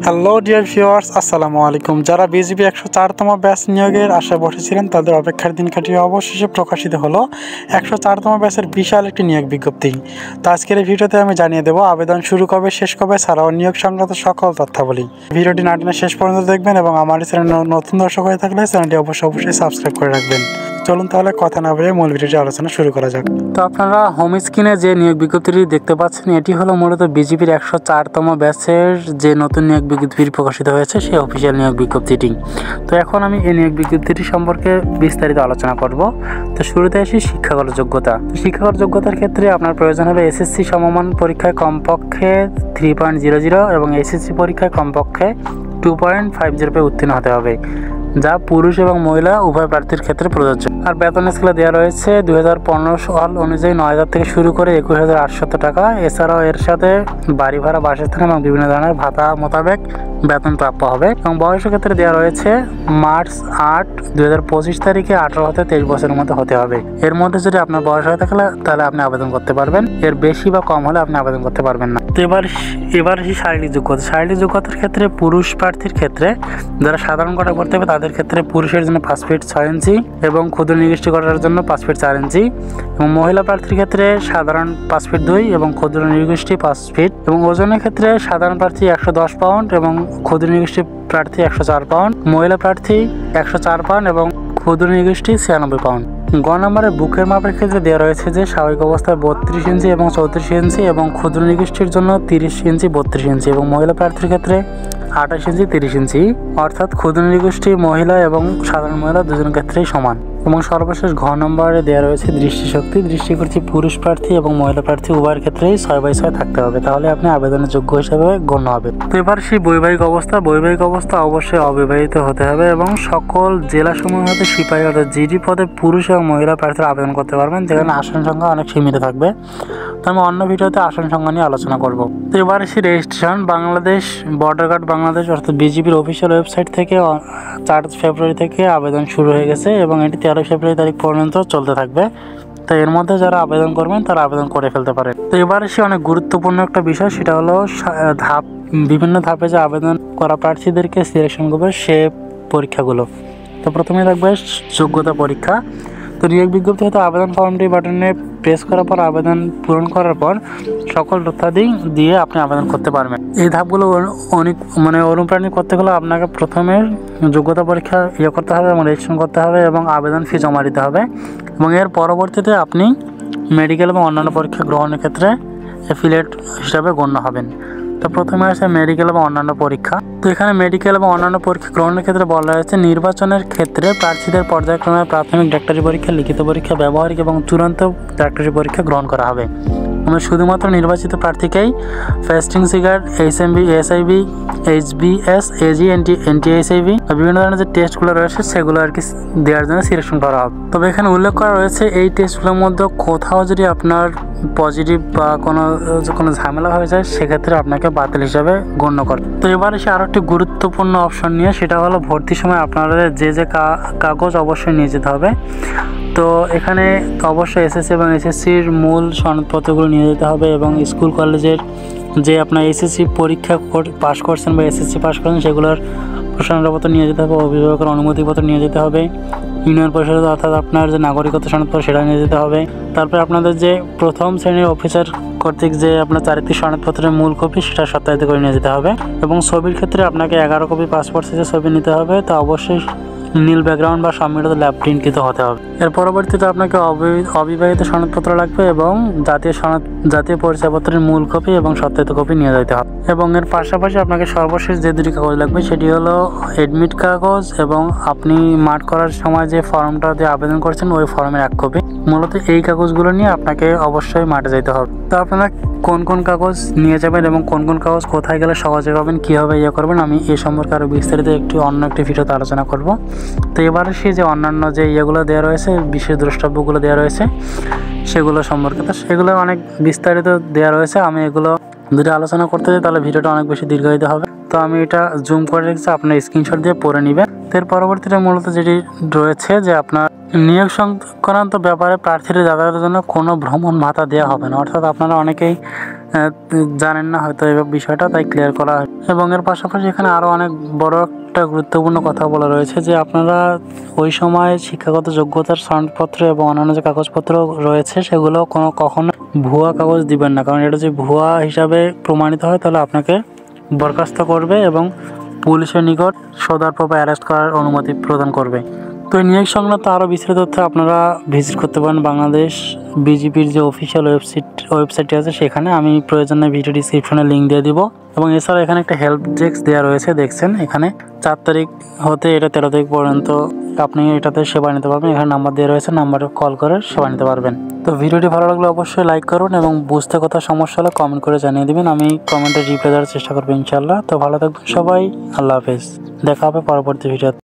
Hello dear viewers, আসসালামু আলাইকুম। যারা বিজিবি 104তম ব্যাচ নিয়োগের আশায় বসেছিলেন তাদের অপেক্ষার দিন কাটিয়ে অবশেষে প্রকাশিত হলো 104তম ব্যাচের বিশাল একটি নিয়োগ বিজ্ঞপ্তি। তো আজকের এই ভিডিওতে আমি জানিয়ে দেবো আবেদন শুরু কবে, শেষ কবে, ছাড়াও নিয়োগ সংক্রান্ত সকল তথ্যাবলী। ভিডিওটি না টেনে শেষ পর্যন্ত দেখবেন এবং আমার চ্যানেল নতুন দর্শক হয়ে থাকলে চ্যানেলটি অবশ্যই সাবস্ক্রাইব করে রাখবেন। চলুন তাহলে কথা না বলে মূল ভিডিওটি আলোচনা শুরু করা যাক। তো আপনারা হোম স্ক্রিনে যে নিয়োগ বিজ্ঞপ্তিটি দেখতে পাচ্ছেন, এটি হলো মূলত বিজিবির 104তম ব্যাচের যে নতুন নিয়োগ বিজ্ঞপ্তি প্রকাশিত হয়েছে সেই অফিসিয়াল নিয়োগ বিজ্ঞপ্তিটি। তো এখন আমি এই নিয়োগ বিজ্ঞপ্তিটি সম্পর্কে বিস্তারিত আলোচনা করব। তো শুরুতে আসি শিক্ষাগত যোগ্যতা। শিক্ষাগত যোগ্যতার ক্ষেত্রে আপনার প্রয়োজন হবে এসএসসি সমমান পরীক্ষায় কমপক্ষে 3.00 এবং এসএসসি পরীক্ষায় কমপক্ষে 2.50 উত্তীর্ণ হতে হবে, যা পুরুষ এবং মহিলা উভয় প্রার্থীর ক্ষেত্রে প্রযোজ্য। আর বেতন স্কেলে দেওয়া রয়েছে 2015 সাল অনুযায়ী 9,000 থেকে শুরু করে 21,800 টাকা। এছাড়াও এর সাথে বাড়ি ভাড়া, বাসস্থান এবং বিভিন্ন ধরনের ভাতা মোতাবেক বেতন প্রাপ্য হবে। এবং বয়সের ক্ষেত্রে দেওয়া রয়েছে মার্চ 8, 2025 তারিখে 18 হতে 23 বছরের মধ্যে হতে হবে। এর মধ্যে যদি আপনার বয়স হয়ে থাকে তাহলে আপনি আবেদন করতে পারবেন, এর বেশি বা কম হলে আপনি আবেদন করতে পারবেন না। তো এবার শারীরিক যোগ্যতা। শারীরিক যোগ্যতার ক্ষেত্রে পুরুষ প্রার্থীর ক্ষেত্রে যারা সাধারণ কোটা করতে হবে তাদের ক্ষেত্রে পুরুষের জন্য 5 ফিট 6 ইঞ্চি এবং ক্ষুদ্র নিগোষ্ঠী কোটার জন্য 5 ফিট 4 ইঞ্চি, এবং মহিলা প্রার্থীর ক্ষেত্রে সাধারণ 5 ফিট 2 এবং ক্ষুদ্র নিগোষ্ঠী 5 ফিট। এবং ওজনের ক্ষেত্রে সাধারণ প্রার্থী 110 পাউন্ড এবং ক্ষুদ্র নিগোষ্ঠী প্রার্থী 104 পাউন্ড, মহিলা প্রার্থী 104 পাউন্ড এবং ক্ষুদ্র নিগোষ্ঠী 96 পাউন্ড। গ নম্বরে বুকের মাপের ক্ষেত্রে দেওয়া রয়েছে যে স্বাভাবিক অবস্থায় 32 ইঞ্চি এবং 34 ইঞ্চি এবং ক্ষুদ্র নিগোষ্ঠীর জন্য 30 ইঞ্চি 32 ইঞ্চি এবং মহিলা প্রার্থীর ক্ষেত্রে 28 ইঞ্চি 30 ইঞ্চি, অর্থাৎ ক্ষুদ্র নিগোষ্ঠী মহিলা এবং সাধারণ মহিলা দুজনের ক্ষেত্রেই সমান। এবং সর্বশেষ ঘ নম্বরে দেওয়া রয়েছে দৃষ্টিশক্তি। দৃষ্টিশক্তি পুরুষ প্রার্থী এবং মহিলা প্রার্থী উভয়ের ক্ষেত্রেই 6/6 থাকতে হবে, তাহলে আপনি আবেদনের যোগ্য হিসেবে গণ্য হবে। তো এবার সেই বৈবাহিক অবস্থা। বৈবাহিক অবস্থা অবশ্যই অবিবাহিত হতে হবে এবং সকল জেলাসমূহ হতে সিপাহী অর্থাৎ জিডি পদে পুরুষ এবং মহিলা প্রার্থীরা আবেদন করতে পারবেন, যেখানে আসন সংখ্যা অনেক সীমিত থাকবে। তো আমি অন্য ভিডিওতে আসন সংখ্যা নিয়ে আলোচনা করব। তো এবার সেই registration. Bangladesh border guard Bangladesh অর্থাৎ বিজিবির অফিসিয়াল ওয়েবসাইট থেকে 4 ফেব্রুয়ারি থেকে আবেদন শুরু হয়ে গেছে এবং এটি 13 ফেব্রুয়ারি তারিখ পর্যন্ত চলতে থাকবে। তো এর মধ্যে যারা আবেদন করবেন তারা আবেদন করে ফেলতে পারে। তো এবার সে অনেক গুরুত্বপূর্ণ একটা বিষয়, সেটা হলো বিভিন্ন ধাপে যে আবেদন করা প্রার্থীদেরকে সিলেকশন করবে সে পরীক্ষাগুলো। তো প্রথমে থাকবে যোগ্যতা পরীক্ষা। তো নিয়োগ বিজ্ঞপ্তি হতে আবেদন ফর্মটি বাটনে প্রেস করার পর আবেদন পূরণ করার পর সকল তথ্যাদি দিয়ে আপনি আবেদন করতে পারবেন। এই ধাপগুলো অনুপ্রাণিত করতে হলে আপনাকে প্রথমে যোগ্যতা পরীক্ষা করতে হবে এবং রেজিস্ট্রেশন করতে হবে এবং আবেদন ফি জমা দিতে হবে, এবং এর পরবর্তীতে আপনি মেডিকেল এবং অন্যান্য পরীক্ষা গ্রহণের ক্ষেত্রে অ্যাফিলিয়েট হিসাবে গণ্য হবেন। তো প্রথমে আছে মেডিকেল এবং অন্যান্য পরীক্ষা। তো এখানে মেডিকেল এবং অন্যান্য পরীক্ষা গ্রহণের ক্ষেত্রে বলা হয়েছে নির্বাচনের ক্ষেত্রে প্রার্থীদের পর্যায়ক্রমে প্রাথমিক ডাক্তারি পরীক্ষা, লিখিত পরীক্ষা, ব্যবহারিক এবং চূড়ান্ত ডাক্তারি পরীক্ষা গ্রহণ করা হবে। এবং শুধুমাত্র নির্বাচিত প্রার্থীকেই fasting sugar, HMB, SIV, HBS, AG, NTSIV বিভিন্ন ধরনের যে টেস্টগুলো রয়েছে সেগুলো আর কি দেওয়ার জন্য সিলেকশন করা হবে। তবে এখানে উল্লেখ করা রয়েছে এই টেস্টগুলোর মধ্যে কোথাও যদি আপনার পজিটিভ বা কোনো ঝামেলা হয়ে যায় সেক্ষেত্রে আপনাকে বাতিল হিসাবে গণ্য করে। তো এবার এসে আরও একটি গুরুত্বপূর্ণ অপশন নিয়ে, সেটা হলো ভর্তির সময় আপনাদের যে কাগজ অবশ্যই নিয়ে যেতে হবে। তো এখানে অবশ্যই এসএসসি এবং এসএসসির মূল সনদপত্রগুলো নিয়ে যেতে হবে এবং স্কুল কলেজের যে আপনার এসএসসি পরীক্ষা পাস করছেন বা এসএসসি পাস করছেন সেগুলোর প্রশংসাপত্র নিয়ে যেতে হবে, অভিভাবকের অনুমতিপত্র নিয়ে যেতে হবে, ইউনিয়ন পরিষদ অর্থাৎ আপনার যে নাগরিকত্ব সনদপত্র সেটা নিয়ে যেতে হবে। তারপরে আপনাদের যে প্রথম শ্রেণীর অফিসার কর্তৃক যে আপনার চারিত্রিক সনদপত্রের মূল কপি সেটা সত্যায়িত করে নিয়ে যেতে হবে। এবং ছবির ক্ষেত্রে আপনাকে 11 কপি পাসপোর্ট সাইজের ছবি নিতে হবে। তা অবশ্যই নীল ব্যাকগ্রাউন্ড বা সম্মিলিত ল্যাব প্রিন্টকৃত হতে হবে। এর পরবর্তীতে আপনাকে অবিবাহিত সনদপত্র লাগবে এবং জাতীয় পরিচয়পত্রের মূল কপি এবং সত্যায়িত কপি নিয়ে যেতে হবে। এবং এর পাশাপাশি আপনাকে সর্বশেষ যে দুটি কাগজ লাগবে সেটি হলো এডমিট কাগজ এবং আপনি মাঠ করার সময় যে ফর্মটা দিয়ে আবেদন করছেন ওই ফর্মের 1 কপি। মূলত এই কাগজগুলো নিয়ে আপনাকে অবশ্যই মাঠে যেতে হবে। তো আপনারা কোন কোন কাগজ নিয়ে যাবেন এবং কোন কোন কাগজ কোথায় গেলে সহজে পাবেন, কীভাবে করবেন, আমি এই সম্পর্কে আরও বিস্তারিত অন্য একটি ভিডিওতে আলোচনা করব। তো এবারে সে যে অন্যান্য যে ইয়েগুলো দেওয়া রয়েছে, বিশেষ দ্রষ্টব্যগুলো দেওয়া রয়েছে সেগুলো সম্পর্কে, তো সেগুলো অনেক বিস্তারিত দেওয়া রয়েছে। আমি এগুলো যদি আলোচনা করতে যাই তাহলে ভিডিওটা অনেক বেশি দীর্ঘায়িত হবে। তো আমি এটা জুম করে রেখেছি, আপনার স্ক্রিনশট দিয়ে পড়ে নেবেন। এর পরবর্তীতে মূলত যেটি রয়েছে যে আপনার নিয়োগ সংক্রান্ত ব্যাপারে প্রার্থীদের যাতায়াতের জন্য কোনো ভ্রমণ ভাতা দেওয়া হবে না। অর্থাৎ আপনারা অনেকেই জানেন না হয়তো এই বিষয়টা, তাই ক্লিয়ার করা হয়। এবং এর পাশাপাশি এখানে আরও অনেক বড় একটা গুরুত্বপূর্ণ কথা বলা রয়েছে যে আপনারা ওই সময় শিক্ষাগত যোগ্যতার সনদপত্র এবং অন্যান্য যে কাগজপত্র রয়েছে সেগুলো কখনো ভুয়া কাগজ দিবেন না, কারণ এটা যদি ভুয়া হিসাবে প্রমাণিত হয় তাহলে আপনাকে বরখাস্ত করবে এবং পুলিশের নিকট সদর্প বা অ্যারেস্ট করার অনুমতি প্রদান করবে। তো এই নিয়োগ সংক্রান্ত আরও বিস্তারিত তথ্য আপনারা ভিজিট করতে পারেন বাংলাদেশ বিজেপির যে অফিসিয়াল ওয়েবসাইটটি আছে সেখানে। আমি প্রয়োজনে ভিডিও ডিসক্রিপশনে লিঙ্ক দিয়ে দিব। এবং এছাড়া এখানে একটা হেল্প ডেস্ক দেওয়া রয়েছে, দেখছেন এখানে 4 তারিখ হতে এটা 13 তারিখ পর্যন্ত আপনি এটাতে সেবা নিতে পারবেন। এখানে নাম্বার দেওয়া রয়েছে, নাম্বারে কল করে সেবা নিতে পারবেন। তো ভিডিওটি ভালো লাগলে অবশ্যই লাইক করুন এবং বুঝতে কোথাও সমস্যা হলে কমেন্ট করে জানিয়ে দেবেন, আমি কমেন্টে রিপ্লাই দেওয়ার চেষ্টা করবো ইনশাল্লাহ। তো ভালো থাকবেন সবাই, আল্লাহ হাফেজ, দেখা হবে পরবর্তী ভিডিও।